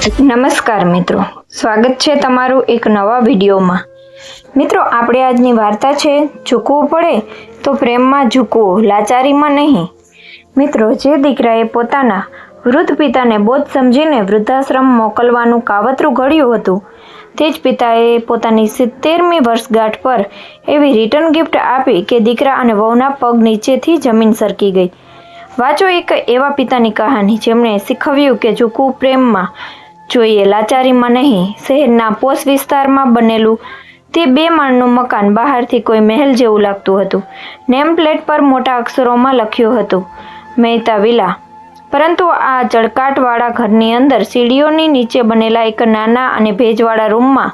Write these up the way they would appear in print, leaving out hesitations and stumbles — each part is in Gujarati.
નમસ્કાર મિત્રો, સ્વાગત છે તમારું એક નવા વિડીયોમાં। મિત્રો, આપણે આજની વાર્તા છે ઝૂકવું પડે તો પ્રેમમાં ઝૂકવું, લાચારીમાં નહીં। મિત્રો, જે દીકરાએ પોતાના વૃદ્ધ પિતાને બોધ સમજીને વૃદ્ધાશ્રમ મોકલવાનું કાવતરું ઘડ્યું હતું, તે જ પિતાએ પોતાની 70મી વર્ષગાંઠ પર એવી રિટર્ન ગિફ્ટ આપી કે દીકરા અને વહુના પગ નીચેથી જમીન સરકી ગઈ। વાંચો એક એવા પિતાની કહાની જેમણે શીખવ્યું કે ઝૂકવું પ્રેમમાં જોઈએ, લાચારીમાં નહીં। શહેરના પોશ વિસ્તારમાં બનેલું તે 2 માળનું મકાન બહારથી કોઈ મહેલ જેવું લાગતું હતું। નેમ પ્લેટ પર મોટા અક્ષરોમાં લખ્યું હતું મહેતા વિલા, પરંતુ આ ચળકાટવાળા ઘરની અંદર સીડીઓની નીચે બનેલા એક નાના અને ભેજવાળા રૂમમાં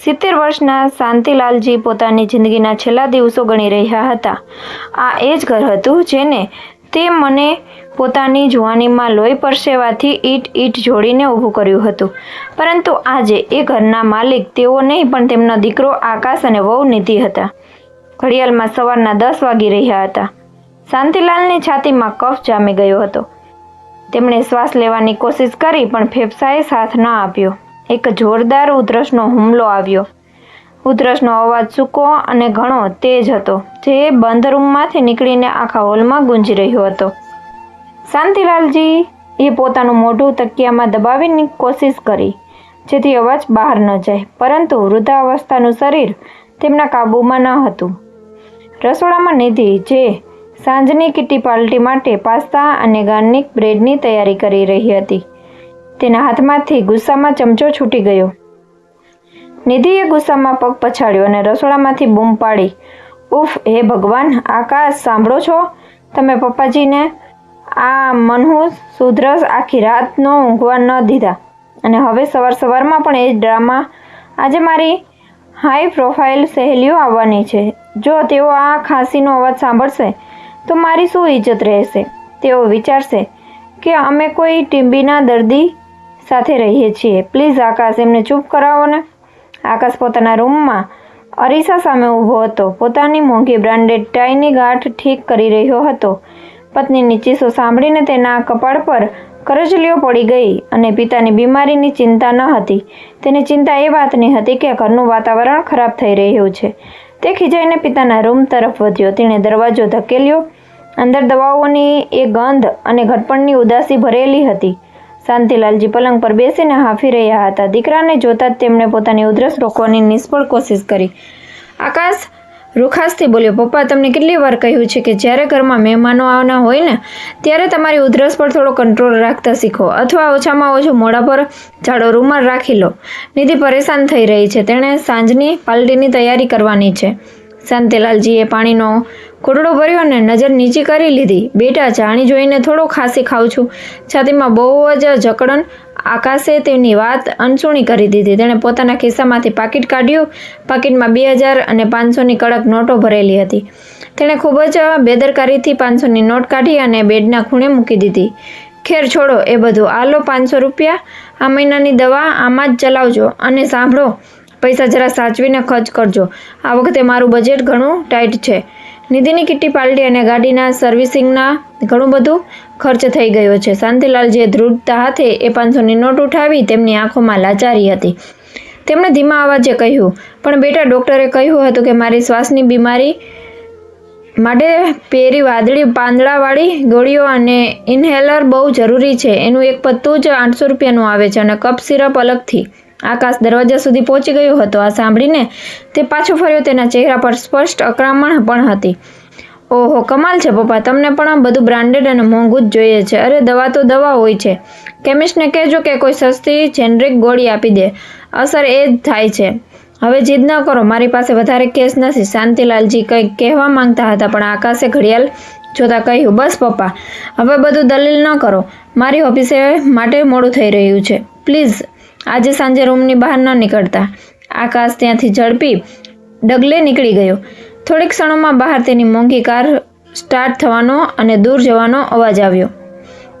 70 વર્ષના શાંતિલાલજી પોતાની જિંદગીના છેલ્લા દિવસો ગણી રહ્યા હતા। આ એ જ ઘર હતું જેને તે મને પોતાની જુવાનીમાં લોહી પરસેવાથી ઈટ જોડીને ઊભું કર્યું હતું, પરંતુ આજે એ ઘરના માલિક તેઓ નહીં પણ તેમનો દીકરો આકાશ અને વહુ નિધિ હતા। ઘડિયાળમાં સવારના 10 વાગી રહ્યા હતા। શાંતિલાલની છાતીમાં કફ જામી ગયો હતો। તેમણે શ્વાસ લેવાની કોશિશ કરી પણ ફેફસાએ સાથ ન આપ્યો। એક જોરદાર ઉધરસનો હુમલો આવ્યો। ઉધરસનો અવાજ સૂકો અને ઘણો તેજ હતો, જે બંધ રૂમમાંથી નીકળીને આખા હોલમાં ગુંજી રહ્યો હતો। શાંતિલાલજી એ પોતાનું મોઢું તકિયામાં દબાવીની કોશિશ કરી જેથી અવાજ બહાર ન જાય, પરંતુ વૃદ્ધાવસ્થાનું શરીર તેમના કાબૂમાં ન હતું। રસોડામાં નિધિ, જે સાંજની કિટ્ટી પાર્ટી માટે પાસ્તા અને ગાર્લિક બ્રેડની તૈયારી કરી રહી હતી, તેના હાથમાંથી ગુસ્સામાં ચમચો છૂટી ગયો। નિધિએ ગુસ્સામાં પગ પછાડ્યો અને રસોડામાંથી બૂમ પાડી, ઉફ, હે ભગવાન! આકાશ, સાંભળો છો તમે? પપ્પાજીને આ મનહૂસ સુધરસ આખી રાત ઊંઘવા ન દીધા, અને હવે સવારમાં પણ એ જ ડ્રામા। આજે મારી હાઈ પ્રોફાઇલ સહેલીઓ આવવાની છે। જો તેઓ આ ખાંસીનો અવાજ સાંભળશે તો મારી શું ઇજ્જત રહેશે? તેઓ વિચારશે કે અમે કોઈ ટીબીના દર્દી સાથે રહીએ છીએ। પ્લીઝ આકાશ, એમને ચૂપ કરાવો ને। આકાશ પોતાના રૂમમાં અરીસા સામે ઊભો હતો, પોતાની મોંઘી બ્રાન્ડેડ ટાઈની ગાંઠ ઠીક કરી રહ્યો હતો। પત્નીની ચીસો સાંભળીને તેના કપાળ પર કરચલીઓ પડી ગઈ અને પિતાની બીમારીની ચિંતા ન હતી, તેની ચિંતા એ વાતની હતી કે ઘરનું વાતાવરણ ખરાબ થઈ રહ્યું છે। તે ખીજાઈને પિતાના રૂમ તરફ વધ્યો। તેણે દરવાજો ધકેલ્યો। અંદર દવાઓની એ ગંધ અને ઘડપણની ઉદાસી ભરેલી હતી। શાંતિલાલજી પલંગ પર બેસીને હાંફી રહ્યા હતા। દીકરાને જોતા જ તેમણે પોતાની ઉધરસ રોકવાની નિષ્ફળ કોશિશ કરી। આકાશ રૂખાસથી બોલ્યો, પપ્પા, તમને કેટલી વાર કહ્યું છે કે જ્યારે ઘરમાં મહેમાનો આવવાના હોય ને ત્યારે તમારી ઉધરસ પર થોડો કંટ્રોલ રાખતા શીખો, અથવા ઓછામાં ઓછું મોઢા પર જાડો રૂમાલ રાખી લો। નિધિ પરેશાન થઈ રહી છે, તેણે સાંજની પાર્ટીની તૈયારી કરવાની છે। શાંતિલાલજીએ પાણીનો ઘૂંટડો ભર્યો અને નજર નીચી કરી લીધી। બેટા, જાણી જોઈને થોડો ખાંસી ખાઉં છું। છાતીમાં બહુ જ જકડન। આકાશે તેની વાત અનસુણી કરી દીધી। તેણે પોતાના ખિસ્સામાંથી પાકીટ કાઢ્યું। પાકીટમાં 2000 અને 500ની કડક નોટો ભરેલી હતી। તેણે ખૂબ જ બેદરકારીથી 500ની નોટ કાઢી અને બેડના ખૂણે મૂકી દીધી। ખેર છોડો એ બધું, આ લો 500 રૂપિયા, આ મહિનાની દવા આમાં જ ચલાવજો, અને સાંભળો, પૈસા જરા સાચવીને ખર્ચ કરજો। આ વખતે મારું બજેટ ઘણું ટાઈટ છે। નિધિની કિટ્ટી પાર્ટી અને ગાડીના સર્વિસિંગના ઘણું બધું ખર્ચ થઈ ગયો છે। શાંતિલાલજીએ ધ્રુજતા હાથે એ 500ની નોટ ઉઠાવી। તેમની આંખોમાં લાચારી હતી। તેમણે ધીમા અવાજે કહ્યું, પણ બેટા, ડૉક્ટરે કહ્યું હતું કે મારી શ્વાસની બીમારી માટે પેરી વાદળી પાંદડાવાળી ગોળીઓ અને ઇન્હેલર બહુ જરૂરી છે। એનું એક પત્તું જ 800 રૂપિયાનું આવે છે, અને કપ સિરપ અલગથી। આકાશ દરવાજા સુધી પહોંચી ગયો હતો। આ સાંભળીને તે પાછો ફર્યો। તેના ચહેરા પર સ્પષ્ટ અકળામણ પણ હતી। ઓહો, કમાલ છે પપ્પા, તમને પણ બધું બ્રાન્ડેડ અને મોંઘું જ જોઈએ છે। અરે, દવા તો દવા હોય છે। કેમિસ્ટને કહેજો કે કોઈ સસ્તી જેનરિક ગોળી આપી દે, અસર એ જ થાય છે। હવે જીદ ન કરો, મારી પાસે વધારે કેસ નથી। શાંતિલાલજી કંઈક કહેવા માંગતા હતા, પણ આકાશે ઘડિયાળ જોતા કહ્યું, બસ પપ્પા, હવે બધું દલીલ ન કરો। મારી ઓફિસે માટે મોડું થઈ રહ્યું છે। પ્લીઝ આજે સાંજે રૂમની બહાર ન નીકળતા। આકાશ ત્યાંથી ઝડપી ડગલે નીકળી ગયો। થોડીક ક્ષણોમાં બહાર તેની મોંઘી કાર સ્ટાર્ટ થવાનો અને દૂર જવાનો અવાજ આવ્યો।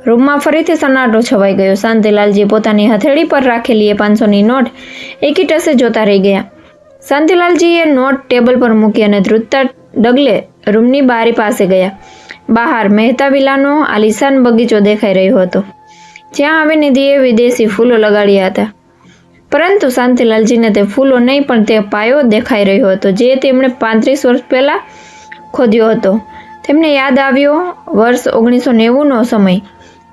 રૂમમાં ફરીથી સન્નાટો છવાઈ ગયો। શાંતિલાલજી પોતાની હથેળી પર રાખેલી એ 500ની નોટ એકી ટસે જોતા રહી ગયા। શાંતિલાલજીએ નોટ ટેબલ પર મૂકી અને ધ્રુજતા ડગલે રૂમની બારી પાસે ગયા। બહાર મહેતા વિલાનો આલિશાન બગીચો દેખાઈ રહ્યો હતો। જ્યાં હવે નિધિએ વિદેશી ફૂલો લગાડ્યા હતા. પરંતુ શાંતિલાલજીને તે ફૂલો નહીં પણ તે પાયો દેખાઈ રહ્યો હતો જે તેમણે 35 વર્ષ પહેલાં ખોદ્યો હતો. તેમને યાદ આવ્યો વર્ષ 1990નો સમય.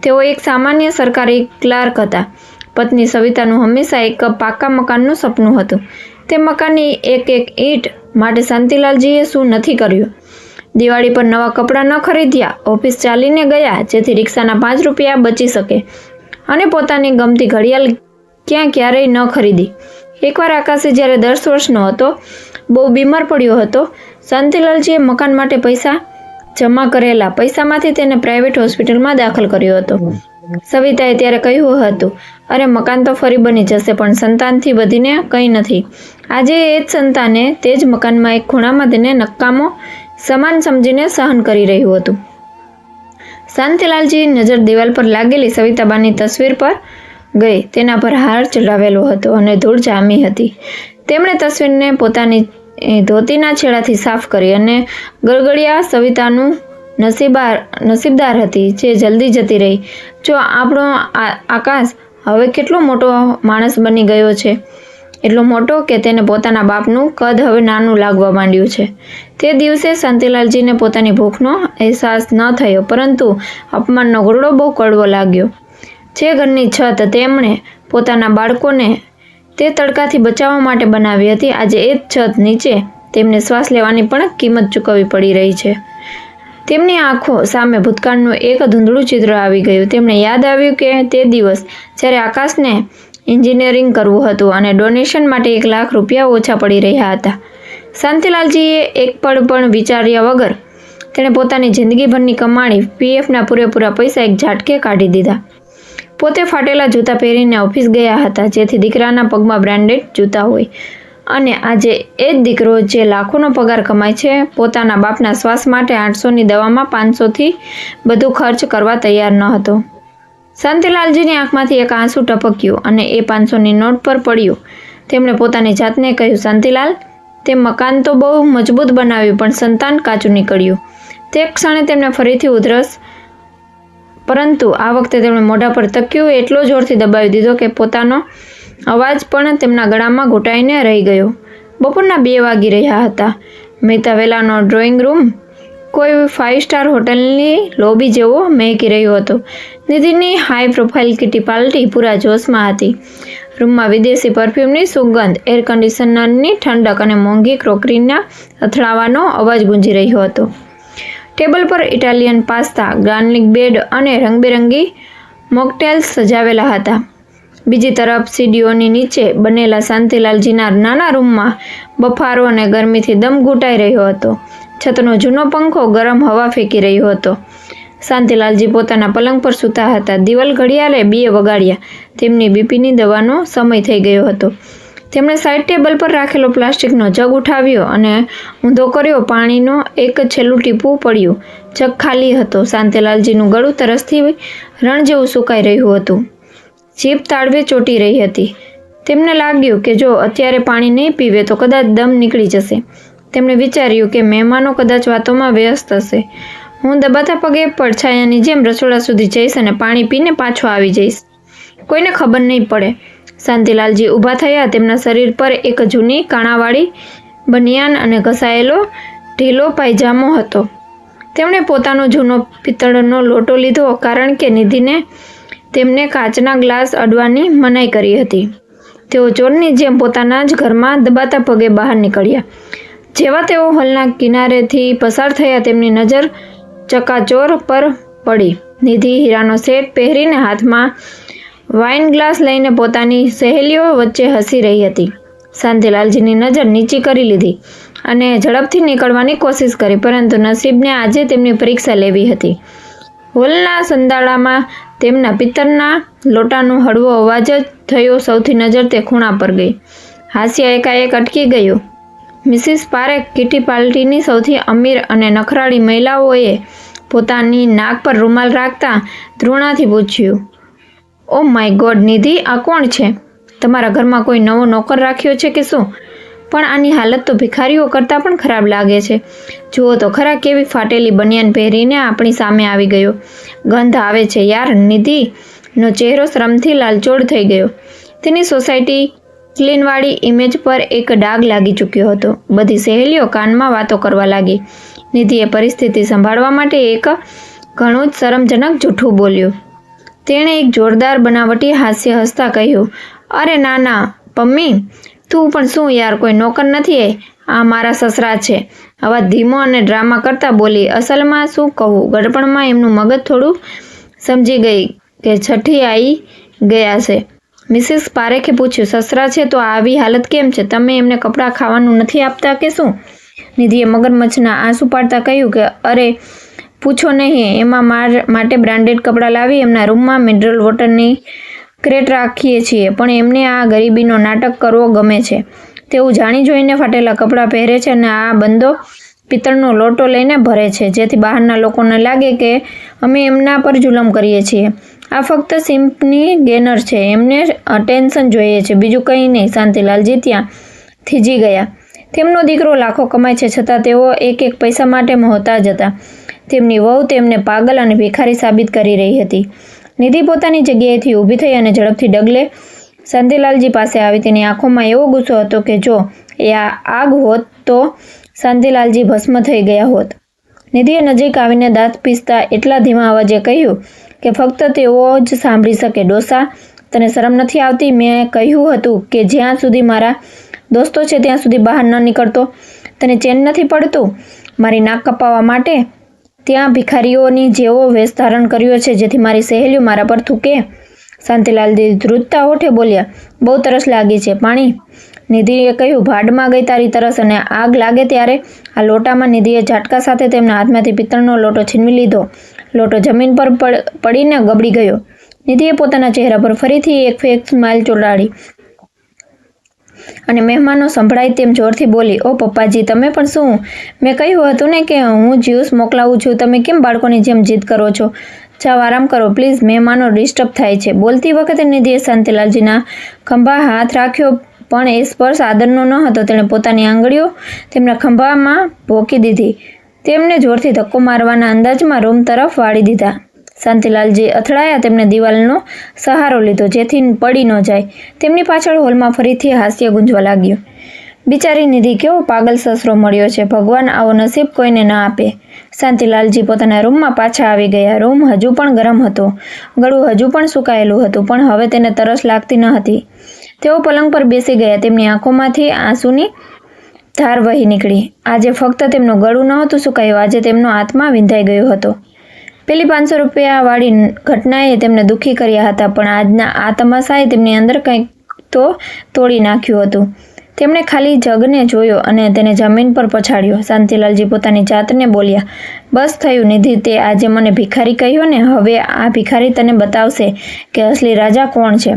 તેઓ એક સામાન્ય સરકારી ક્લાર્ક હતા. પત્ની સવિતાનું હંમેશા એક પાકા મકાનનું સપનું હતું. તે મકાનની એક ઈંટ માટે શાંતિલાલજીએ શું નથી કર્યું. દિવાળી પર નવા કપડાં ન ખરીદ્યા, ઓફિસ ચાલીને ગયા જેથી રિક્ષાના 5 રૂપિયા બચી શકે, અને પોતાની ગમતી ઘડિયાળ ક્યારેય ન ખરીદી. એકવાર આકાશે જ્યારે 10 વર્ષનો હતો, બહુ બીમાર પડ્યો હતો. શાંતિલાલજીએ મકાન માટે પૈસા જમા કરેલા પૈસામાંથી તેને પ્રાઇવેટ હોસ્પિટલમાં દાખલ કર્યો હતો. સવિતાએ ત્યારે કહ્યું હતું, અરે મકાન તો ફરી બની જશે પણ સંતાનથી વધીને કંઈ નથી. આજે એ જ સંતાને તે જ મકાનમાં એક ખૂણામાં તેને નકામો સમાન સમજીને સહન કરી રહ્યું હતું. શાંતિલાલજી નજર દિવાલ પર લાગેલી સવિતાબાની તસવીર પર ગઈ. તેના પર હાર ચડાવેલો હતો અને ધૂળ જામી હતી. તેમણે તસવીરને પોતાની ધોતીના છેડાથી સાફ કરી અને ગળગળિયા સવિતાનું નસીબદાર હતી જે જલ્દી જતી રહી. જો આપણો આકાશ હવે કેટલો મોટો માણસ બની ગયો છે, એટલો મોટો કે તેને પોતાના બાપનું કદ હવે નાનું લાગવા માંડ્યું છે. તે દિવસે શાંતિલાલજીને પોતાની ભૂખનો અહેસાસ ન થયો, પરંતુ અપમાનનો ઘોરડો બહુ કડવો લાગ્યો. જે ઘરની છત તેમણે પોતાના બાળકોને તે તડકાથી બચાવવા માટે બનાવી હતી, આજે એ જ છત નીચે તેમને શ્વાસ લેવાની પણ કિંમત ચૂકવવી પડી રહી છે. તેમની આંખો સામે ભૂતકાળનું એક ધૂંધળું ચિત્ર આવી ગયું. તેમને યાદ આવ્યું કે તે દિવસ જ્યારે આકાશને એન્જિનિયરિંગ કરવું હતું અને ડોનેશન માટે 1 લાખ રૂપિયા ઓછા પડી રહ્યા હતા. શાંતિલાલજીએ એક પળ પણ વિચાર્યા વગર તેણે પોતાની જિંદગીભરની કમાણી પીએફના પૂરેપૂરા પૈસા એક ઝાટકે કાઢી દીધા. પોતે ફાટેલા જૂતા પહેરીને ઓફિસ ગયા હતા જેથી દીકરાના પગમાં બ્રાન્ડેડ જૂતા હોય, અને આજે એ જ દીકરો જે લાખોનો પગાર કમાય છે પોતાના બાપના શ્વાસ માટે 800ની દવામાં 500થી બધું ખર્ચ કરવા તૈયાર ન હતો. શાંતિલાલજીની આંખમાંથી એક આંસુ ટપક્યું અને એ 500ની નોટ પર પડ્યું. તેમણે પોતાની જાતને કહ્યું, શાંતિલાલ, તે મકાન તો બહુ મજબૂત બનાવ્યું પણ સંતાન કાચું નીકળ્યું. તે ક્ષણે તેમને ફરીથી ઉધરસ, પરંતુ આ વખતે તેમણે મોઢા પર તકિયું એટલો જોરથી દબાવી દીધો કે પોતાનો અવાજ પણ તેમના ગળામાં ઘૂંટાઈને રહી ગયો. બપોરના 2 વાગી રહ્યા હતા. મહેતા વેલાનો ડ્રોઈંગ રૂમ કોઈ 5 સ્ટાર હોટલની લોબી જેવો મહેકી રહ્યો હતો. નિધિની હાઈ પ્રોફાઇલ કિટી પાર્ટી પૂરા જોશમાં હતી. રૂમમાં વિદેશી પરફ્યુમની સુગંધ, એર કન્ડિશનરની ઠંડક અને મોંઘી ક્રોકરીના અથડાવાનો અવાજ ગુંજી રહ્યો હતો. ટેબલ પર ઇટાલિયન પાસ્તા, ગાર્લિક બ્રેડ અને રંગબેરંગી મોકટેલ્સ સજાવેલા હતા. બીજી તરફ સીડીઓની નીચે બનેલા શાંતિલાલજીના નાના રૂમમાં બફારો અને ગરમીથી દમ ઘૂંટાઈ રહ્યો હતો. છતનો જૂનો પંખો ગરમ હવા ફેંકી રહ્યો હતો. શાંતિલાલજી પોતાના પલંગ પર સૂતા હતા. દિવાલ ઘડિયાળે 2 વગાડ્યા. તેમની બીપીની દવાનો સમય થઈ ગયો હતો. તેમણે સાઈડ ટેબલ પર રાખેલો પ્લાસ્ટિકનો જગ ઉઠાવ્યો અને ઊંધો કર્યો. પાણીનો એક છેલ્લું ટીપું પડ્યું. જગ ખાલી હતો. શાંતિલાલજીનું ગળું તરસથી રણ જેવું સુકાઈ રહ્યું હતું. જીભ તાળવે ચોંટી રહી હતી. તેમને લાગ્યું કે જો અત્યારે પાણી નહીં પીવે તો કદાચ દમ નીકળી જશે. તેમણે વિચાર્યું કે મહેમાનો કદાચ વાતોમાં વ્યસ્ત હશે. હું દબાતા પગે પડછાયાની જેમ રસોડા સુધી જઈશ અને પાણી પીને પાછો આવી જઈશ. કોઈને ખબર નહીં પડે. શાંતિલાલજી ઊભા થયા. તેમના શરીર પર એક જૂની કાણાવાળી બનિયાન અને ઘસાયેલો ઢીલો પાયજામો હતો. તેમણે પોતાનો જૂનો પિત્તળનો લોટો લીધો કારણ કે નિધિને તેમને કાચના ગ્લાસ અડવાની મનાઈ કરી હતી. તેઓ ચોરની જેમ પોતાના જ ઘરમાં દબાતા પગે બહાર નીકળ્યા. જેવા તેઓ હોલના કિનારેથી પસાર થયા તેમની નજર ચકાચોર પર પડી. નિધિ હીરાનો સેટ પહેરીને હાથમાં વાઇન ગ્લાસ લઈને પોતાની સહેલીઓ વચ્ચે હસી રહી હતી. શાંતિલાલજીની નજર નીચી કરી લીધી અને ઝડપથી નીકળવાની કોશિશ કરી, પરંતુ નસીબને આજે તેમની પરીક્ષા લેવી હતી. હોલના સંદાડામાં તેમના પિત્તળના લોટાનો હળવો અવાજ જ થયો. સૌથી નજર તે ખૂણા પર ગઈ. હાસ્ય એકાએક અટકી ગયું. મિસિસ પારેખ, કિટી પાર્ટીની સૌથી અમીર અને નખરાળી મહિલાઓએ પોતાની નાક પર રૂમાલ રાખતા ધૃણાથી પૂછ્યું, ઓ માય ગોડ નિધિ, આ કોણ છે? તમારા ઘરમાં કોઈ નવો નોકર રાખ્યો છે કે શું? પણ આની હાલત તો ભિખારીઓ કરતાં પણ ખરાબ લાગે છે. જુઓ તો ખરા કેવી ફાટેલી બનિયાન પહેરીને આપણી સામે આવી ગયો. ગંધ આવે છે યાર. નિધિ નો ચહેરો શ્રમથી લાલચોળ થઈ ગયો. તેની સોસાયટી ક્લીનવાળી ઇમેજ પર એક ડાઘ લાગી ચૂક્યો હતો. બધી સહેલીઓ કાનમાં વાતો કરવા લાગી. નિધિએ પરિસ્થિતિ સંભાળવા માટે એક ઘણું જ શરમજનક જૂઠું બોલ્યું. તેણે એક જોરદાર બનાવટી હાસ્ય હસતા કહ્યું, અરે ના ના પમ્મી, તું પણ શું યાર, કોઈ નોકર નથી, આ મારા સસરા છે. આવા ધીમો અને ડ્રામા કરતા બોલી. અસલમાં શું કહું, ગડપણમાં એમનું મગજ થોડું સમજી ગઈ કે છઠ્ઠી આવી ગયા છે. મિસિસ પારેખે પૂછ્યું, સસરા છે તો આવી હાલત કેમ છે? તમે એમને કપડાં ખાવાનું નથી આપતા કે શું? નિધિએ મગરમચ્છના આંસુ પાડતા કહ્યું કે અરે પૂછો નહીં, એમાં માટે બ્રાન્ડેડ કપડાં લાવી એમના રૂમમાં મિનરલ વોટરની ક્રેટ રાખીએ છીએ, પણ એમને આ ગરીબીનો નાટક કરવો ગમે છે. તેઓ જાણી જોઈને ફાટેલા કપડાં પહેરે છે અને આ બંદો પિત્તળનો લોટો લઈને ભરે છે, જેથી બહારના લોકોને લાગે કે અમે એમના પર જુલમ કરીએ છીએ. આ ફક્ત સિમ્પની ગેનર છે, એમને અટેન્શન જોઈએ છે, બીજું કંઈ નહીં. શાંતિલાલજી ત્યાં થીજી ગયા. તેમનો દીકરો લાખો કમાય છે, છતાં તેઓ એક એક પૈસા માટે મોહતાજ હતા. તેમની વહુ તેમને પાગલ અને ભિખારી સાબિત કરી રહી હતી. નિધિ પોતાની જગ્યાએથી ઊભી થઈ અને ઝડપથી ડગલે શાંતિલાલજી પાસે આવી. તેની આંખોમાં એવો ગુસ્સો હતો કે જો એ આગ હોત તો શાંતિલાલજી ભસ્મ થઈ ગયા હોત. નિધિએ નજીક આવીને દાંત પીસતા એટલા ધીમા અવાજે કહ્યું કે ફક્ત તેઓ જ સાંભળી શકે, ડોસા, તને શરમ નથી આવતી? મેં કહ્યું હતું કે જ્યાં સુધી મારા દોસ્તો છે ત્યાં સુધી બહાર ન નીકળતો. તને ચેન નથી પડતું મારી નાક કપાવવા માટે? ત્યાં ભિખારીઓની જેવો વેશ ધારણ કર્યો છે જેથી મારી સહેલીઓ મારા પર થૂકે. શાંતિલાલજી ધ્રુજતા હોઠે બોલ્યા, બહુ તરસ લાગી છે, પાણી? નિધિએ કહ્યું, ભાડમાં ગઈ તારી તરસ, અને આગ લાગે ત્યારે આ લોટામાં. નિધિએ ઝાટકા સાથે તેમના હાથમાંથી પિત્તળનો લોટો છીનવી લીધો. લોટો જમીન પર પડીને ગબડી ગયો. નિધિએ પોતાના ચહેરા પર ફરીથી એક ફેક સ્માઇલ ચોંટાડી અને મહેમાનો સંભળાય તેમ જોરથી બોલી, ઓ પપ્પાજી, તમે પણ શું? મેં કહ્યું હતું ને કે હું જ્યુસ મોકલાવું છું, તમે કેમ બાળકોની જેમ જીદ કરો છો? જાઓ આરામ કરો પ્લીઝ, મહેમાનો ડિસ્ટર્બ થાય છે. બોલતી વખતે નિધિએ શાંતિલાલજીના ખંભા હાથ રાખ્યો, પણ એ સ્પર્શ આદરનો ન હતો. તેણે પોતાની આંગળીઓ તેમના ખંભામાં ભોંકી દીધી. તેમને જોરથી ધક્કો મારવાના અંદાજમાં રૂમ તરફ વાળી દીધા. શાંતિલાલજી અથડાયા. તેમણે દિવાલનો સહારો લીધો જેથી પડી ન જાય. તેમની પાછળ હોલમાં ફરીથી હાસ્ય ગુંજવા લાગ્યું. બિચારી નિધિ, કેવો પાગલ સસરો મળ્યો છે, ભગવાન આવો નસીબ કોઈને ન આપે. શાંતિલાલજી પોતાના રૂમમાં પાછા આવી ગયા. રૂમ હજુ પણ ગરમ હતો, ગળું હજુ પણ સુકાયેલું હતું, પણ હવે તેને તરસ લાગતી ન હતી. તેઓ પલંગ પર બેસી ગયા. તેમની આંખોમાંથી આંસુની ધાર વહી નીકળી. આજે ફક્ત તેમનું ગળું નહોતું સુકાયું, આજે તેમનો આત્મા વિંધાઈ ગયો હતો. પેલી 500 રૂપિયા વાળી ઘટનાએ તેમને દુઃખી કર્યા હતા, પણ આજના આ તમાશાએ તેમની અંદર કંઈક તો તોડી નાખ્યું હતું. તેમણે ખાલી જગને જોયો અને તેને જમીન પર પછાડ્યો. શાંતિલાલજી પોતાની જાતને બોલ્યા, બસ થયું નિધિ, તે આજે મને ભિખારી કહ્યો ને, હવે આ ભિખારી તને બતાવશે કે અસલી રાજા કોણ છે.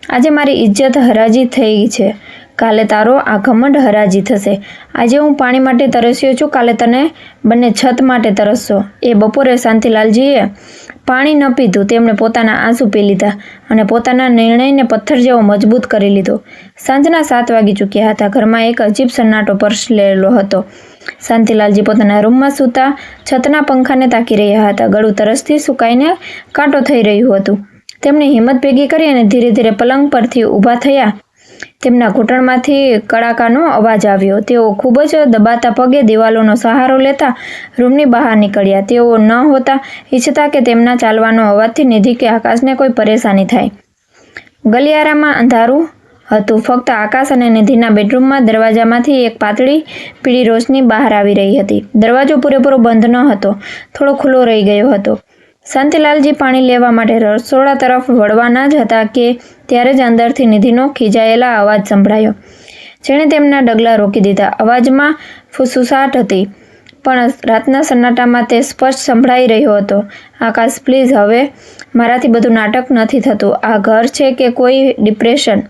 આજે મારી ઇજ્જત હરાજી થઈ છે, કાલે તારો આ ઘમંડ હરાજી થશે. આજે હું પાણી માટે તરસ્યો છું, કાલે તને બંને છત માટે તરસશો. એ બપોરે શાંતિલાલજીએ પાણી ન પીધું. તેમણે પોતાના આંસુ પી લીધા અને પોતાના નિર્ણયને પથ્થર જેવો મજબૂત કરી લીધો. સાંજના 7 વાગી ચૂક્યા હતા. ઘરમાં એક અજીબ સન્નાટો પરસેલો હતો. શાંતિલાલજી પોતાના રૂમમાં સૂતા છતના પંખાને તાકી રહ્યા હતા. ગળું તરસથી સુકાઈને કાંટો થઈ રહ્યું હતું. તેમણે હિંમત ભેગી કરી અને ધીરે ધીરે પલંગ પરથી ઊભા થયા. તેમના ઘૂંટણમાંથી કડાકાનો અવાજ આવ્યો. તેઓ ખૂબ જ દબાતા પગે દિવાલોનો સહારો લેતા રૂમની બહાર નીકળ્યા. તેઓ ન હોતા ઈચ્છતા કે તેમના ચાલવાનો અવાજથી નિધિ કે આકાશને કોઈ પરેશાની થાય. ગલિયારામાં અંધારું હતું. ફક્ત આકાશ અને નિધિના બેડરૂમમાં દરવાજામાંથી એક પાતળી પીળી રોશની બહાર આવી રહી હતી. દરવાજો પૂરેપૂરો બંધ ન હતો, થોડો ખુલ્લો રહી ગયો હતો. શાંતિલાલજી પાણી લેવા માટે રસોડા તરફ વળવાના જ હતા કે ત્યારે જ અંદરથી નિધિનો ખીજાયેલા અવાજ સંભળાયો, જેણે તેમના ડગલા રોકી દીધા. અવાજમાં ફુસફુસાટ હતી, પણ રાતના સન્નાટામાં તે સ્પષ્ટ સંભળાઈ રહ્યો હતો. આકાશ પ્લીઝ, હવે મારાથી બધું નાટક નથી થતું. આ ઘર છે કે કોઈ ડિપ્રેશન?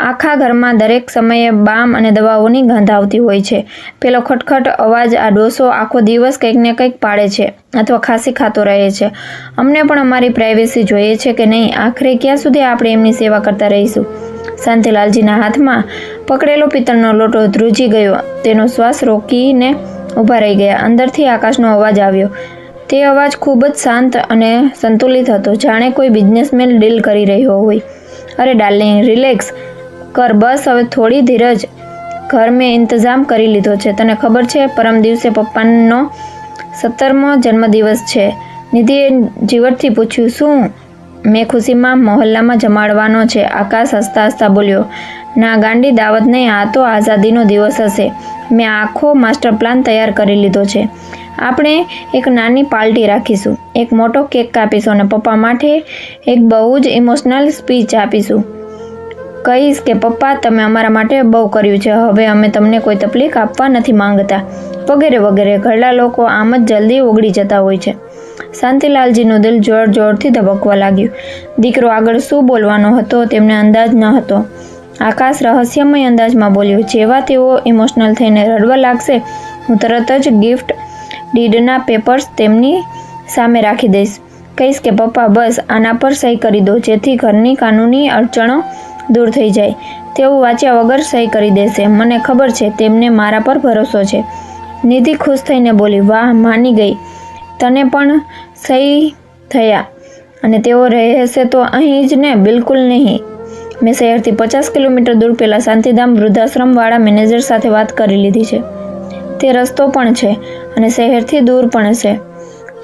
આખા ઘરમાં દરેક સમયે બામ અને દવાઓની ગંધ આવતી હોય છે. પેલો ખટખટ અવાજ, આ ડોસો આખો દિવસ કંઈક ને કંઈક પાડે છે અથવા ખાંસી ખાતો રહે છે. અમને પણ અમારી પ્રાઇવેસી જોઈએ છે કે નહીં? આખરે ક્યાં સુધી આપણે એમની સેવા કરતા રહીશું? શાંતિલાલજીના હાથમાં પકડેલો પિત્તળનો લોટો ધ્રુજી ગયો. તેનો શ્વાસ રોકીને ઊભા રહી ગયા. અંદરથી આકાશનો અવાજ આવ્યો, તે અવાજ ખૂબ જ શાંત અને સંતુલિત હતો, જાણે કોઈ બિઝનેસમેન ડીલ કરી રહ્યો હોય. અરે ડાર્લિંગ, રિલેક્સ કર, બસ હવે થોડી ધીરજ. ઘર મેં ઇંતજામ કરી લીધો છે. તને ખબર છે, પરમ દિવસે પપ્પાનો 17મો જન્મદિવસ છે. નિધિએ જીવટથી પૂછ્યું. શું? મેં ખુશીમાં મોહલ્લામાં જમાડવાનો છે. આકાશ હસતા હસતા બોલ્યો. ના ગાંડી, દાવત નહીં, આ તો આઝાદીનો દિવસ હશે. મેં આખો માસ્ટર પ્લાન તૈયાર કરી લીધો છે. આપણે એક નાની પાર્ટી રાખીશું, એક મોટો કેક કાપીશું અને પપ્પા માટે એક બહુ જ ઇમોશનલ સ્પીચ આપીશું. કહીશ કે પપ્પા, તમે અમારા માટે બહુ કર્યું છે, હવે અમે તમને કોઈ તકલીફ આપવા નથી માંગતા, વગેરે વગેરે. ઘરડા લોકો આમ જ જલ્દી ઓગળી જતા હોય છે. શાંતિલાલજીનું દિલ જોર જોરથી ધબકવા લાગ્યું. દીકરો આગળ શું બોલવાનો હતો તેમને અંદાજ ન હતો. આકાશ રહસ્યમય અંદાજમાં બોલ્યો. જેવા તેઓ ઇમોશનલ થઈને રડવા લાગશે, હું તરત જ ગિફ્ટ ડીડના પેપર્સ તેમની સામે રાખી દઈશ. કહીશ કે પપ્પા, બસ આના પર સહી કરી દો, જેથી ઘરની કાનૂની અડચણો દૂર થઈ જાય. તેઓ વાંચ્યા વગર સહી કરી દેશે. મને ખબર છે, તેમને મારા પર ભરોસો છે. નિધિ ખુશ થઈને બોલી. વાહ, માની ગઈ. તને પણ સહી થયા અને તેઓ રહેશે તો અહીં જ ને? બિલકુલ નહીં. મેં શહેરથી 50 કિલોમીટર દૂર પેલા શાંતિધામ વૃદ્ધાશ્રમવાળા મેનેજર સાથે વાત કરી લીધી છે. તે રસ્તો પણ છે અને શહેરથી દૂર પણ છે.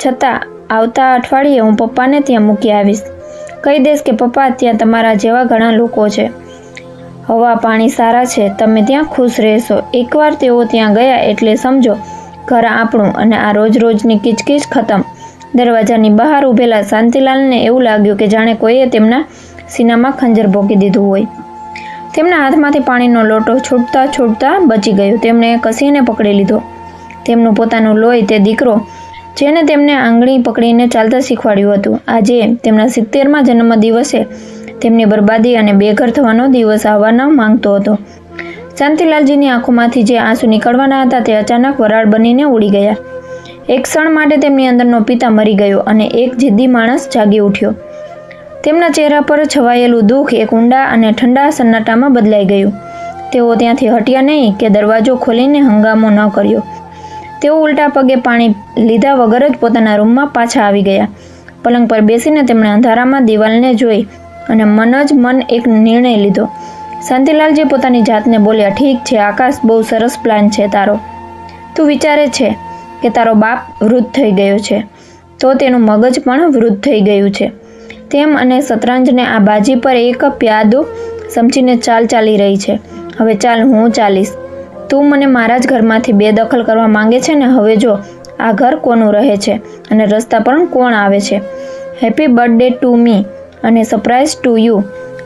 છતાં આવતા અઠવાડિયે હું પપ્પાને ત્યાં મૂકી આવીશ. કહી દઈશ કે પપ્પા, ત્યાં તમારા જેવા ઘણા લોકો છે, હવા પાણી સારા છે, તમે ત્યાં ખુશ રહેશો. એકવાર તેઓ ત્યાં ગયા એટલે સમજો ઘર આપણું અને આ રોજ રોજની કિચકિચ ખતમ. દરવાજાની બહાર ઊભેલા શાંતિલાલને એવું લાગ્યું કે જાણે કોઈએ તેમના સીનામાં ખંજર ભોંકી દીધું હોય. તેમના હાથમાંથી પાણીનો લોટો છૂટતા છૂટતા બચી ગયો. તેમણે કસીને પકડી લીધો. તેમનું પોતાનું લોહી, તે દીકરો જેને તેમને આંગળી પકડીને ચાલતા શીખવાડ્યું હતું. આજે તેમના 70મા જન્મદિવસે તેમની બરબાદી અને બેઘર થવાનો દિવસ આવવા ન માંગતો હતો. શાંતિલાલજીની આંખોમાંથી જે આંસુ નીકળવાના હતા તે અચાનક વરાળ બનીને ઉડી ગયા. એક ક્ષણ માટે તેમની અંદરનો પિતા મરી ગયો અને એક જિદ્દી માણસ જાગી ઉઠ્યો. તેમના ચહેરા પર છવાયેલું દુઃખ એક ઊંડા અને ઠંડા સન્નાટામાં બદલાઈ ગયું. તેઓ ત્યાંથી હટ્યા નહીં કે દરવાજો ખોલીને હંગામો ન કર્યો. તેઓ ઉલટા પગે પાણી લીધા વગર જ પોતાના રૂમમાં પાછા આવી ગયા. પલંગ પર બેસીને તેમણે અંધારામાં દિવાલને જોઈ અને મન જ મન એક નિર્ણય લીધો. શાંતિલાલજી પોતાની જાતને બોલ્યા. ઠીક છે આકાશ, બહુ સરસ પ્લાન છે તારો. તું વિચારે છે કે તારો બાપ વૃદ્ધ થઈ ગયો છે, તો તેનું મગજ પણ વૃદ્ધ થઈ ગયું છે. તેમ અને શતરંજને આ બાજી પર એક પ્યાદો સમજીને ચાલ ચાલી રહી છે. હવે ચાલ, હું ચાલીશ. તું મને મારા જ ઘરમાંથી બેદખલ કરવા માંગે છે ને? હવે જો આ ઘર કોનું રહે છે અને રસ્તા પર કોણ આવે છે. હેપી બર્થડે ટુ મી અને સરપ્રાઈઝ ટુ યુ.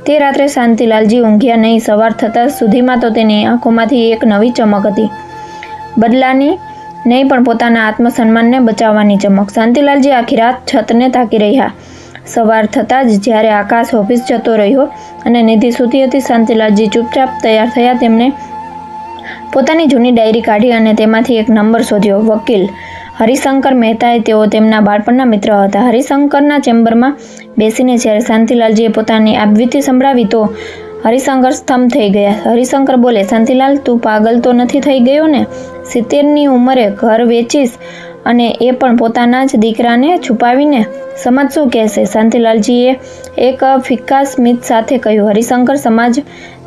તે રાત્રે શાંતિલાલજી ઊંઘ્યા નહીં. સવાર થતાં સુધીમાં તો તેની આંખોમાંથી એક નવી ચમક હતી. બદલાની નહીં, પણ પોતાના આત્મસન્માનને બચાવવાની ચમક. શાંતિલાલજી આખી રાત છતને તાકી રહ્યા. સવાર થતાં જ જ્યારે આકાશ ઓફિસ જતો રહ્યો અને નિધિ સૂતી હતી, શાંતિલાલજી ચૂપચાપ તૈયાર થયા. તેમણે પોતાની જૂની ડાયરી કાઢી અને તેમાંથી એક નંબર શોધ્યો. વકીલ હરિશંકર મહેતાએ. તેઓ તેમના બાળપણના મિત્ર હતા. હરિશંકરના ચેમ્બરમાં બેસીને જ્યારે શાંતિલાલજીએ પોતાની આપવીતી સંભળાવી તો હરિશંકર સ્તંભ થઈ ગયા. હરિશંકર બોલે. શાંતિલાલ, તું પાગલ તો નથી થઈ ગયો ને? 70ની ઉંમરે ઘર વેચીશ અને એ પણ પોતાના જ દીકરાને છુપાવીને? સમાજ શું કહેશે? શાંતિલાલજીએ એક ફિક્કા સ્મિત સાથે કહ્યું. હરિશંકર, સમાજ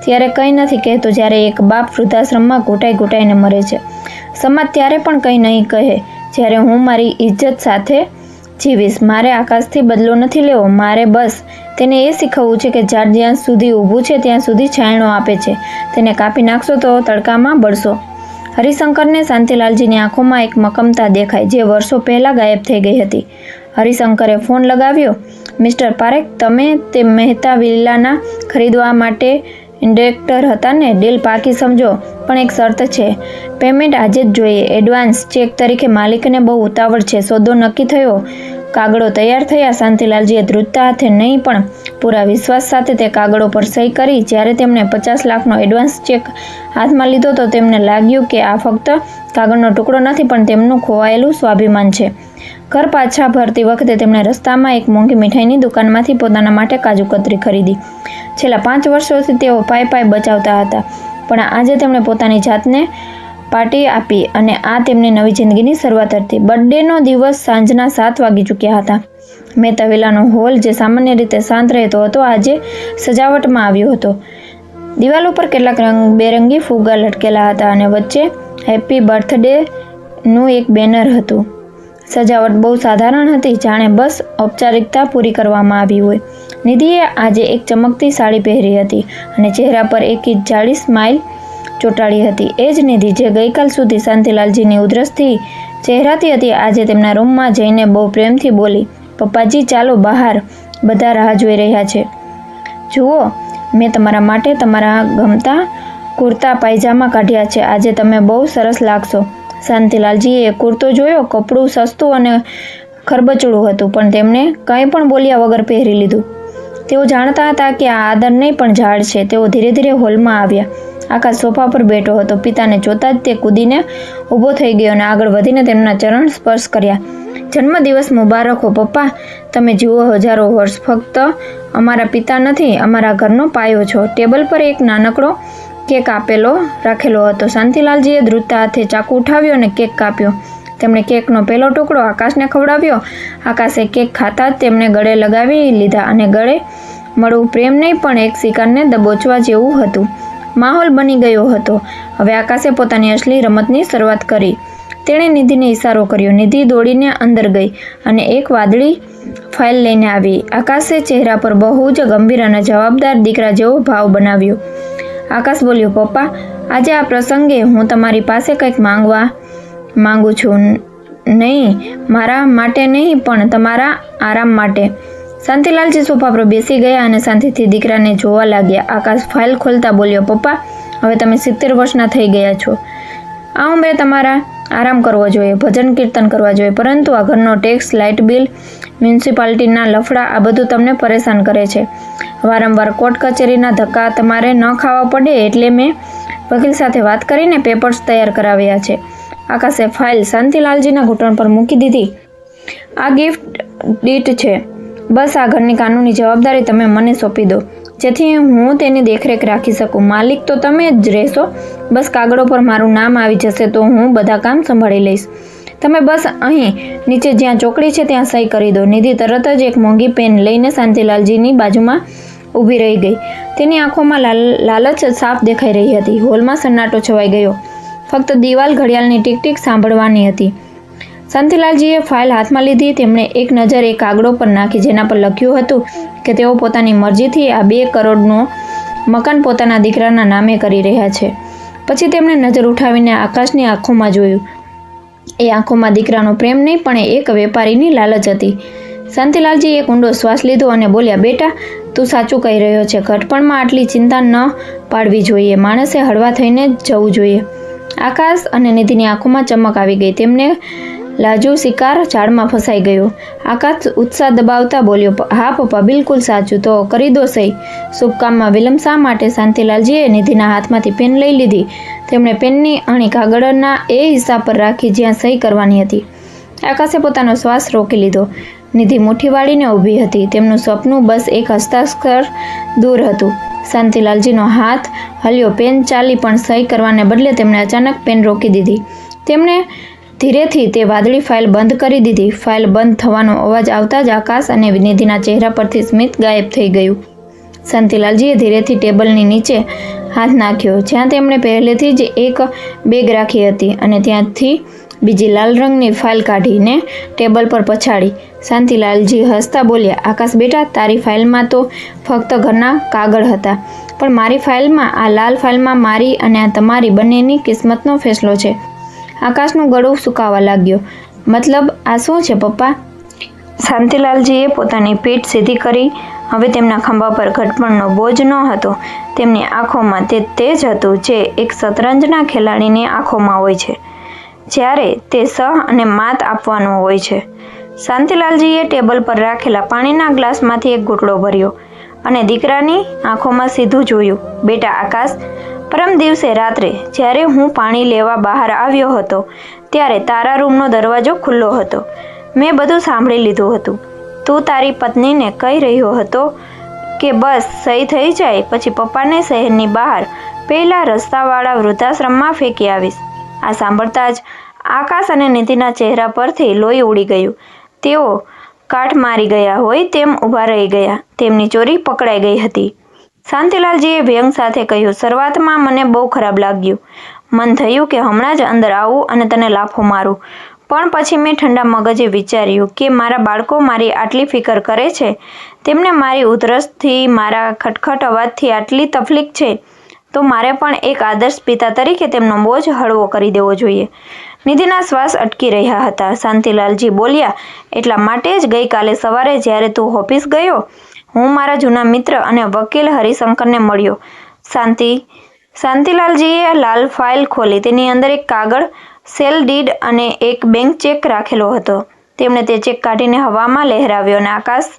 ત્યારે કંઈ નથી કહેતો જ્યારે એક બાપ વૃદ્ધાશ્રમમાં ઘૂંટાઈ ઘૂંટાઈને મરે છે. સમાજ ત્યારે પણ કંઈ નહીં કહે જ્યારે હું મારી ઇજ્જત સાથે જીવીશ. મારે આકાશથી બદલો નથી લેવો. મારે બસ તેને એ શીખવવું છે કે ઝાડ જ્યાં સુધી ઊભું છે ત્યાં સુધી છાંયડો આપે છે. તેને કાપી નાખશો તો તડકામાં બળશો. હરિશંકરને શાંતિલાલજીની આંખોમાં એક મક્કમતા દેખાઈ જે વર્ષો પહેલાં ગાયબ થઈ ગઈ હતી. હરિશંકરે ફોન લગાવ્યો. મિસ્ટર પારેખ, તમે તે મહેતા વિલ્લાના ખરીદવા માટે ઇન્ડેક્ટર હતા ને? ડીલ પાકી સમજો, પણ એક શરત છે. પેમેન્ટ આજે જ જોઈએ, એડવાન્સ ચેક તરીકે. માલિકને બહુ ઉતાવળ છે. સોદો નક્કી થયો, કાગળો તૈયાર થયા. શાંતિલાલજીએ ધ્રુજતા હાથે નહીં પણ પૂરા વિશ્વાસ સાથે તે કાગળો પર સહી કરી. જ્યારે તેમણે 50 લાખનો એડવાન્સ ચેક હાથમાં લીધો તો તેમને લાગ્યું કે આ ફક્ત કાગળનો ટુકડો નથી, પણ તેમનું ખોવાયેલું સ્વાભિમાન છે. ઘર પાછા ફરતી વખતે તેમણે રસ્તામાં એક મોંઘી મીઠાઈની દુકાનમાંથી પોતાના માટે કાજુ કતરી ખરીદી. છેલ્લા 5 વર્ષોથી તેઓ પાય બચાવતા હતા, પણ આજે તેમણે પોતાની જાતને પાર્ટી આપી અને આ તેમની નવી જિંદગીની શરૂઆત હતી. બર્થડેનો દિવસ સાંજના 7 વાગી ચૂક્યા હતા. મહેતા વિલાનો હોલ જે સામાન્ય રીતે શાંત રહેતો હતો આજે સજાવટમાં આવ્યો હતો. દિવાલો પર કેટલાક રંગબેરંગી ફુગ્ગા લટકેલા હતા અને વચ્ચે હેપી બર્થડેનું એક બેનર હતું. સજાવટ બહુ સાધારણ હતી, જાણે બસ ઔપચારિકતા પૂરી કરવામાં આવી હોય. નિધિએ આજે એક ચમકતી સાડી પહેરી હતી અને ચહેરા પર એક જાડી સ્માઇલ ચોંટાડી હતી. એ જ નિધિ જે ગઈકાલ સુધી શાંતિલાલજીની ઉધરસથી ચહેરાતી હતી, આજે તેમના રૂમમાં જઈને બહુ પ્રેમથી બોલી, પપ્પાજી ચાલો બહાર, બધા રાહ જોઈ રહ્યા છે. જુઓ, મેં તમારા માટે તમારા ગમતા કુર્તા પાયજામા કાઢ્યા છે. આજે તમે બહુ સરસ લાગશો. શાંતિલાલજીએ કુર્તો જોયો. કપડું સસ્તું અને ખરબચડું હતું, પણ તેમણે કંઈ પણ બોલ્યા વગર પહેરી લીધું. તેઓ જાણતા હતા કે આ આદર નહીં પણ ઝાડ છે. તેઓ ધીરે ધીરે હોલમાં આવ્યા. આકાશ સોફા પર બેઠો હતો. પિતાને જોતા જ તે કૂદીને ઊભો થઈ ગયો અને આગળ વધીને તેમના ચરણ સ્પર્શ કર્યા. જન્મદિવસ મુબારક હો પપ્પા. તમે જીવો હજારો વર્ષ. ફક્ત અમારા પિતા નથી, અમારા ઘરનો પાયો છો. ટેબલ પર એક નાનકડો કેક રાખેલો હતો. શાંતિલાલજીએ ધ્રુજતા હાથે ચાકુ ઉઠાવ્યો અને કેક કાપ્યો. તેમણે કેકનો પહેલો ટુકડો આકાશને ખવડાવ્યો. આકાશે કેક ખાતા જ તેમને ગળે લગાવી લીધા અને ગળે મળવું પ્રેમ નહીં પણ એક શિકારને દબોચવા જેવું હતું. માહોલ બની ગયો હતો. હવે આકાશે પોતાની અસલી રમતની શરૂઆત કરી. તેણે નિધિને ઇશારો કર્યો. નિધિ દોડીને અંદર ગઈ અને એક વાદળી ફાઇલ લઈને આવી. આકાશે ચહેરા પર બહુ જ ગંભીર અને જવાબદાર દીકરા જેવો ભાવ બનાવ્યો. આકાશ બોલ્યો, પપ્પા, આજે આ પ્રસંગે હું તમારી પાસે કંઈક માંગુ છું. નહીં, મારા માટે નહીં પણ તમારા આરામ માટે. શાંતિલાલજી સોફા પર બેસી ગયા અને શાંતિથી દીકરાને જોવા લાગ્યા. આકાશ ફાઇલ ખોલતા બોલ્યો, પપ્પા, હવે તમે 70 વર્ષના થઈ ગયા છો. આ ઉંમરે તમારા આરામ કરવો જોઈએ, ભજન કીર્તન કરવા જોઈએ, પરંતુ આ ઘરનો ટેક્સ, લાઇટ બિલ, મ્યુનિસિપાલિટીના લફડા, આ બધું તમને પરેશાન કરે છે. વારંવાર કોર્ટ કચેરીના ધક્કા તમારે ન ખાવા પડે એટલે મેં વકીલ સાથે વાત કરીને પેપર્સ તૈયાર કરાવ્યા છે. આકાશે ફાઇલ શાંતિલાલજીના ઘૂંટણ પર મૂકી દીધી. આ ગિફ્ટ ડીડ છે. બસ આ ઘરની કાનૂની જવાબદારી તમે મને સોંપી દો, જેથી હું તેની દેખરેખ રાખી શકું. માલિક તો તમે જ રહેશો. બસ કાગળો પર મારું નામ આવી જશે તો હું બધા કામ સંભાળી લઈશ. તમે બસ અહીં નીચે જ્યાં ચોકડી છે ત્યાં સહી કરી દો. નિધિ તરત જ એક મોંઘી પેન લઈને શાંતિલાલજીની બાજુમાં ઊભી રહી ગઈ. તેની આંખોમાં લાલચ સાફ દેખાઈ રહી હતી. હોલમાં સન્નાટો છવાઈ ગયો. ફક્ત દિવાલ ઘડિયાળની ટીક ટીક સાંભળવાની હતી. શાંતિલાલજીએ ફાઇલ હાથમાં લીધી. તેમણે એક નજર એક કાગળો પર નાખી જેના પર લખ્યું હતું કે તેઓ પોતાની મરજીથી આ 2 કરોડનું મકાન પોતાના દીકરાના નામે કરી રહ્યા છે. પછી તેમણે નજર ઉઠાવીને આકાશની આંખોમાં જોયું. એ આંખોમાં દીકરાનો પ્રેમ નહીં પણ એક વેપારીની લાલચ હતી. શાંતિલાલજીએ એક ઊંડો શ્વાસ લીધો અને બોલ્યા, બેટા, તું સાચું કહી રહ્યો છે. ઘટપણમાં આટલી ચિંતા ન પાડવી જોઈએ. માણસે હળવા થઈને જવું જોઈએ. આકાશ અને નિધિની આંખોમાં ચમક આવી ગઈ. તેમને લાજુ શિકાર ઝાડમાં ફસાઈ ગયો. આકાશ ઉત્સાહ દબાવતા બોલ્યો, હા પપ્પા, બિલકુલ સાચું. તો કરી દો સહી. શુભ કામમાં વિલંબ શા માટે? શાંતિલાલજીએ નિધિના હાથમાંથી પેન લઈ લીધી. તેમણે પેનની અણી કાગળના એ હિસ્સા પર રાખી જ્યાં સહી કરવાની હતી. આકાશે પોતાનો શ્વાસ રોકી લીધો. નિધિ મુઠ્ઠી વાળીને ઊભી હતી. તેમનું સપનું બસ એક હસ્તાક્ષર દૂર હતું. શાંતિલાલજીનો હાથ હલ્યો. પેન ચાલી પણ સહી કરવાને બદલે તેમણે અચાનક પેન રોકી દીધી. તેમણે ધીરેથી તે વાદળી ફાઇલ બંધ કરી દીધી. ફાઇલ બંધ થવાનો અવાજ આવતા જ આકાશ અને નિધિના ચહેરા પરથી સ્મિત ગાયબ થઈ ગયું. શાંતિલાલજીએ ધીરેથી ટેબલની નીચે હાથ નાખ્યો જ્યાં તેમણે પહેલેથી જ એક બેગ રાખી હતી અને ત્યાંથી બીજી લાલ રંગની ફાઇલ કાઢીને ટેબલ પર પછાડી. શાંતિલાલજી હસતા બોલ્યા, આકાશ બેટા, તારી ફાઇલમાં તો ફક્ત ઘરના કાગળ હતા, પણ મારી ફાઇલમાં, આ લાલ ફાઇલમાં મારી અને તમારી બંનેની કિસ્મતનો ફેસલો છે. આકાશનું ગળું સુકાવા લાગ્યો. મતલબ આ શું છે પપ્પા? શાંતિલાલજીએ પોતાની પીઠ સીધી કરી. હવે તેમના ખંભા પર ઘટપણનો બોજ ન હતો. તેમની આંખોમાં તે તેજ હતું જે એક શતરંજના ખેલાડીની આંખોમાં હોય છે જ્યારે તે સહ અને માત આપવાનો હોય છે. શાંતિલાલજીએ ટેબલ પર રાખેલા પાણીના ગ્લાસમાંથી એક ઘૂંટડો ભર્યો અને દીકરાની આંખોમાં સીધું જોયું. બેટા આકાશ, પરમ દિવસે રાત્રે જ્યારે હું પાણી લેવા બહાર આવ્યો હતો ત્યારે તારા રૂમનો દરવાજો ખુલ્લો હતો. મેં બધું સાંભળી લીધું હતું. તું તારી પત્નીને કહી રહ્યો હતો કે બસ સહી થઈ જાય પછી પપ્પાને શહેરની બહાર પહેલા રસ્તાવાળા વૃદ્ધાશ્રમમાં ફેંકી આવીશ. આ સાંભળતા જ આકાશ અને નિધિના ચહેરા પરથી લોહી ઉડી ગયું. તેઓ કાઠ મારી ગયા હોય તેમ ઊભા રહી ગયા. તેમની ચોરી પકડાઈ ગઈ હતી. શાંતિલાલજીએ વ્યંગ સાથે કહ્યું, શરૂઆતમાં મને બહુ ખરાબ લાગ્યું. મન થયું કે હમણાં જ અંદર આવું અને તને લાફો મારું. પણ પછી મેં ઠંડા મગજે વિચાર્યું કે મારા બાળકો મારી આટલી ફિકર કરે છે, તેમને મારી ઉધરસથી, મારા ખટખટ અવાજથી આટલી તકલીફ છે, તો મારે પણ એક આદર્શ પિતા તરીકે તેમનો બોજ હળવો કરી દેવો જોઈએ. નિધિના શ્વાસ અટકી રહ્યા હતા. શાંતિલાલજી બોલ્યા, એટલા માટે જ ગઈકાલે સવારે જ્યારે તું ઓફિસ ગયો, હું મારા જૂના મિત્ર અને વકીલ હરિશંકરને મળ્યો. શાંતિલાલજીએ લાલ ફાઇલ ખોલી. તેની અંદર એક કાગળ, સેલ ડીડ અને એક બેંક ચેક રાખેલો હતો. તેમણે તે ચેક કાઢીને હવામાં લહેરાવ્યો અને આકાશ,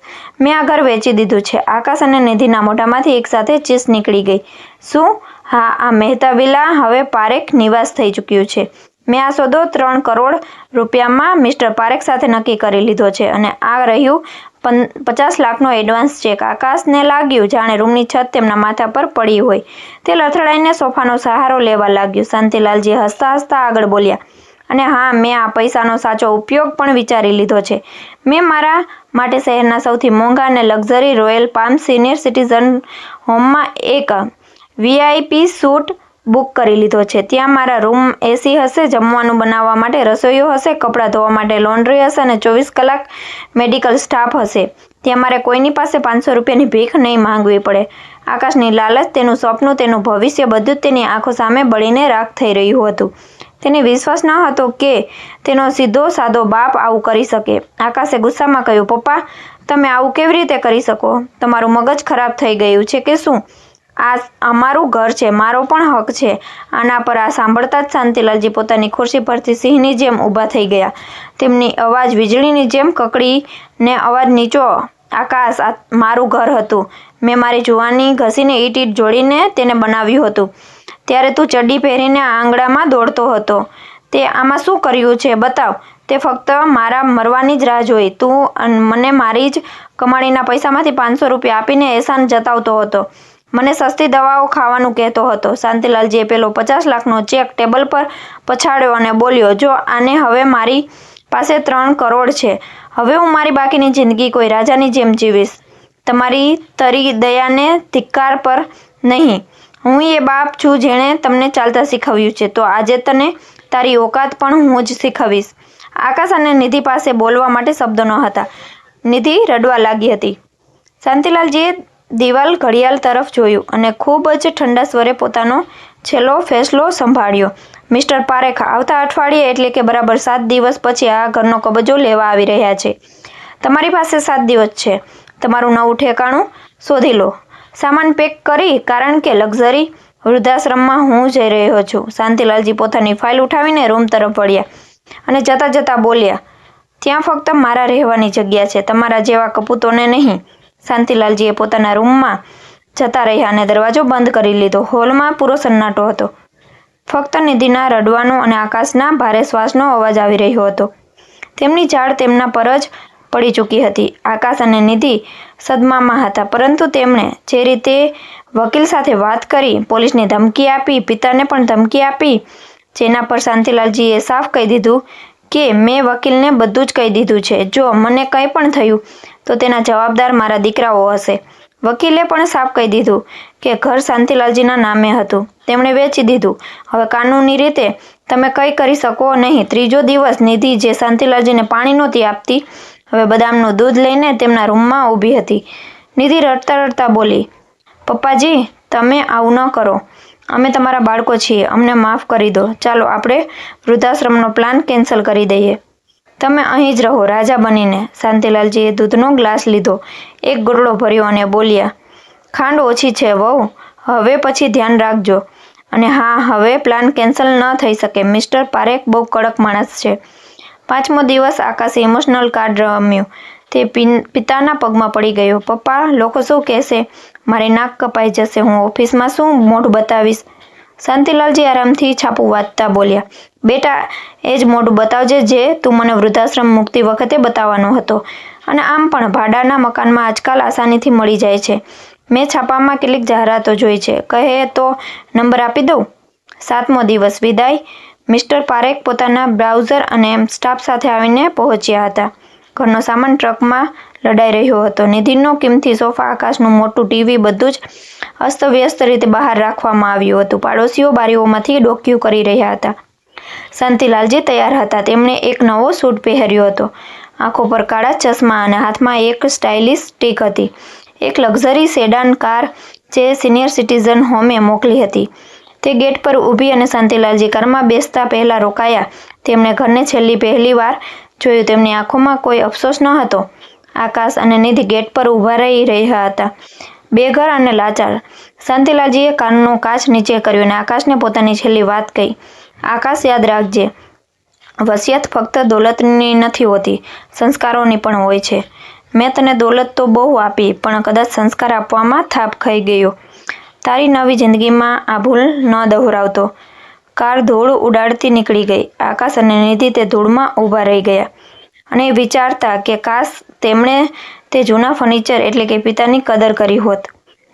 મેં આ ઘર વેચી દીધું છે. આકાશ અને નિધિના મોઢામાંથી એકસાથે ચીસ નીકળી ગઈ. શું? હા, આ મહેતા વિલા હવે પારેખ નિવાસ થઈ ચૂક્યું છે. મેં આ સોદો 3 કરોડ રૂપિયામાં મિસ્ટર પારેખ સાથે નક્કી કરી લીધો છે અને આ રહ્યું 50 લાખનો એડવાન્સ ચેક. આકાશને લાગ્યું જાણે રૂમની છત તેમના માથા પર પડી હોય. તે લથડાઈને સોફાનો સહારો લેવા લાગ્યો. શાંતિલાલજી હસતા હસતા આગળ બોલ્યા, અને હા, મેં આ પૈસાનો સાચો ઉપયોગ પણ વિચારી લીધો છે. મેં મારા માટે શહેરના સૌથી મોંઘા અને luxury royal palm senior citizen હોમમાં એક VIP સૂટ બુક કરી લીધો છે. ત્યાં મારા રૂમ AC હશે, જમવાનું બનાવવા માટે રસોઈયો હશે, કપડાં ધોવા માટે લોન્ડ્રી હશે અને 24 કલાક મેડિકલ સ્ટાફ હશે. ત્યાં મારે કોઈની પાસે 500 રૂપિયાની ભીખ નહીં માંગવી પડે. આકાશની લાલચ, તેનું સપનું, તેનું ભવિષ્ય, બધું જ તેની આંખો સામે બળીને રાખ થઈ રહ્યું હતું. તેને વિશ્વાસ ન હતો કે તેનો સીધો સાદો બાપ આવું કરી શકે. આકાશે ગુસ્સામાં કહ્યું, પપ્પા, તમે આવું કેવી રીતે કરી શકો? તમારું મગજ ખરાબ થઈ ગયું છે કે શું? આ અમારું ઘર છે, મારો પણ હક છે આના પર. આ સાંભળતા જ શાંતિલાલજી પોતાની ખુરશી પરથી સિંહની જેમ ઊભા થઈ ગયા. તેમની અવાજ વીજળીની જેમ કકડીને અવાજ નીચો. આકાશ, આ મારું ઘર હતું. મેં મારી જુવાની ઘસીને ઈટ જોડીને તેને બનાવ્યું હતું. ત્યારે તું ચડ્ડી પહેરીને આંગણામાં દોડતો હતો. તે આમાં શું કર્યું છે બતાવ. તે ફક્ત મારા મરવાની જ રાહ જોઈ. તું મને મારી જ કમાણીના પૈસામાંથી 500 રૂપિયા આપીને એહસાન જતાવતો હતો. મને સસ્તી દવાઓ ખાવાનું કહેતો હતો. શાંતિલાલજીએ પેલો 50 લાખનો ચેક ટેબલ પર પછાડ્યો અને બોલ્યો, જો આને હવે મારી પાસે 3 કરોડ છે. હવે હું મારી બાકીની જિંદગી કોઈ રાજાની જેમ જીવીશ. તમારી તરી દયાને ધિક્કાર પર નહીં. હું એ બાપ છું જેણે તમને ચાલતા શીખવ્યું છે, તો આજે તને તારી ઓકાત પણ હું જ શીખવીશ. આકાશ અને નિધિ પાસે બોલવા માટે શબ્દો ન હતા. નિધિ રડવા લાગી હતી. શાંતિલાલજીએ દિવાલ ઘડિયાળ તરફ જોયું અને ખૂબ જ ઠંડા સ્વરે પોતાનો છેલ્લો ફેસલો સંભાળ્યો. મિસ્ટર પારેખ આવતા અઠવાડિયે એટલે કે બરાબર 7 દિવસ પછી આ ઘરનો કબજો લેવા આવી રહ્યા છે. તમારી પાસે 7 દિવસ છે. તમારું નવું ઠેકાણું શોધી લો. સામાન પેક કરી, કારણ કે લક્ઝરી વૃદ્ધાશ્રમમાં હું જઈ રહ્યો છું. શાંતિલાલજી પોતાની ફાઇલ ઉઠાવીને રૂમ તરફ વળ્યા અને જતા જતા બોલ્યા, ત્યાં ફક્ત મારા રહેવાની જગ્યા છે, તમારા જેવા કપૂતોને નહીં. શાંતિલાલજીએ પોતાના રૂમમાં જતા રહ્યા અને દરવાજો બંધ કરી લીધો. હોલમાં પૂરો સન્નાટો હતો. ફક્ત નિધિના રડવાનો અને આકાશના ભારે શ્વાસનો અવાજ આવી રહ્યો હતો. તેમની ઝાડ તેમના પર જ પડી ચૂકી હતી. આકાશ અને નિધિ સદમામાં હતા, પરંતુ તેમણે જે રીતે વકીલ સાથે વાત કરી, પોલીસની ધમકી આપી, પિતાને પણ ધમકી આપી, જેના પર શાંતિલાલજીએ સાફ કહી દીધું કે મેં વકીલને બધું જ કહી દીધું છે. જો મને કંઈ પણ થયું તો તેના જવાબદાર મારા દીકરાઓ હશે. વકીલે પણ સાફ કહી દીધું કે ઘર શાંતિલાલજીના નામે હતું. તેમણે વેચી દીધું. હવે કાનૂની રીતે તમે કંઈ કરી શકો નહીં. ત્રીજો દિવસ નિધિ, જે શાંતિલાલજીને પાણી નહોતી આપતી, હવે બદામનું દૂધ લઈને તેમના રૂમમાં ઊભી હતી. નિધિ રડતા રડતા બોલી, પપ્પાજી, તમે આવું ન કરો. અમે તમારા બાળકો છીએ. અમને માફ કરી દો. ચાલો આપણે વૃદ્ધાશ્રમનો પ્લાન કેન્સલ કરી દઈએ. તમે અહીં જ રહો રાજા બનીને. શાંતિલાલજીએ દૂધનો ગ્લાસ લીધો, એક ઘૂંટડો ભર્યો અને બોલ્યા, ખાંડ ઓછી છે વહુ, હવે પછી ધ્યાન રાખજો. અને હા, હવે પ્લાન કેન્સલ ન થઈ શકે. મિસ્ટર પારેખ બહુ કડક માણસ છે. 5મો દિવસ આકાશે ઇમોશનલ કાર્ડ રમ્યું. તે પિતાના પગમાં પડી ગયો. પપ્પા, લોકો શું કહેશે? મારી નાક કપાઈ જશે. હું ઓફિસમાં શું મોઢું બતાવીશ? શાંતિલાલજી આરામથી છાપું વાંચતા બોલ્યા, બેટા, એ જ મોઢું બતાવજે જે તું મને વૃદ્ધાશ્રમ મુક્તિ વખતે બતાવવાનો હતો. અને આમ પણ ભાડાના મકાનમાં આજકાલ આસાનીથી મળી જાય છે. મેં છાપામાં કેટલીક જાહેરાતો જોઈ છે. કહે તો નંબર આપી દઉં. 7મો દિવસ વિદાય. મિસ્ટર પારેખ પોતાના બ્રાઉઝર અને સ્ટાફ સાથે આવીને પહોંચ્યા હતા. ઘરનો સામાન ટ્રકમાં લડાઈ રહ્યો હતો. નિધિનો કિંમતી સોફા, આકાશનું મોટું ટીવી બધું જ અસ્તવ્યસ્ત રીતે બહાર રાખવામાં આવ્યું હતું. પાડોશીઓ બારીઓમાંથી ડોકિયું કરી રહ્યા હતા. શાંતિલાલજી તૈયાર હતા. તેમણે એક નવો સૂટ પહેર્યો હતો. આંખો પર કાળા ચશ્મા અને હાથમાં એક સ્ટાઇલિશ સ્ટિક હતી. એક લક્ઝરી સેડાન કાર જે સિનિયર સિટીઝન હોમે મોકલી હતી. તે ગેટ પર ઊભી અને શાંતિલાલજી કારમાં બેસતા પહેલા રોકાયા. તેમણે ઘરને પહેલી વાર જોયું. તેમની આંખોમાં કોઈ અફસોસ ન હતો. આકાશ અને નિધિ ગેટ પર ઊભા રહી રહ્યા હતા, બેઘર અને લાચાર. શાંતિલાલજીએ કારનો કાચ નીચે કર્યો અને આકાશને પોતાની છેલ્લી વાત કહી. આકાશ, યાદ રાખજે, વસિયત ફક્ત દોલતની નથી હોતી, સંસ્કારોની પણ હોય છે. મેં તને દોલત તો બહુ આપી, પણ કદાચ સંસ્કાર આપવામાં થાપ ખાઈ ગયો. તારી નવી જિંદગીમાં આ ભૂલ ન દોહરાવતો. કાર ધૂળ ઉડાડતી નીકળી ગઈ. આકાશ અને નિધિ તે ધૂળમાં ઊભા રહી ગયા અને વિચારતા કે કાશ તેમણે તે જૂના ફર્નિચર એટલે કે પિતાની કદર કરી હોત.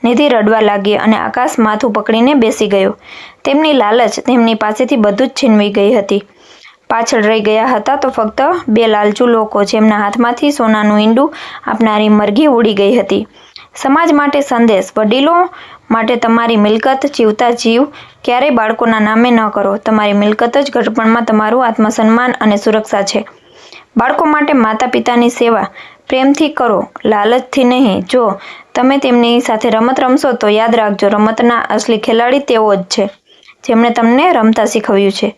નિધિ રડવા લાગી અને આકાશ માથું પકડીને બેસી ગયો. તેમની લાલચ તેમની પાસેથી બધું જ છીનવી ગઈ હતી. પાછળ રહી ગયા હતા તો ફક્ત બે લાલચુ લોકો, જેમના હાથમાંથી સોનાનું ઈંડું આપનારી મરઘી ઉડી ગઈ હતી. સમાજ માટે સંદેશ: વડીલો માટે તમારી મિલકત જીવતા જીવ ક્યારેય બાળકોના નામે ન કરો. તમારી મિલકત જ ઘડપણમાં તમારું આત્મસન્માન અને સુરક્ષા છે. બાળકો માટે માતા પિતાની સેવા પ્રેમથી કરો, લાલચથી નહીં. જો તમે તેમની સાથે રમત રમશો તો યાદ રાખજો, રમતના અસલી ખેલાડી તેઓ જ છે, જેમણે તમને રમતા શીખવ્યું છે.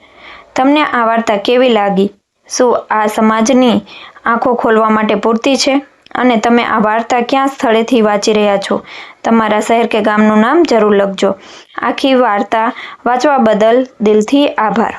તમને આ વાર્તા કેવી લાગી? શું આ સમાજની આંખો ખોલવા માટે પૂરતી છે? અને તમે આ વાર્તા ક્યાં સ્થળેથી વાંચી રહ્યા છો? તમારા શહેર કે ગામનું નામ જરૂર લખજો. આખી વાર્તા વાંચવા બદલ દિલથી આભાર.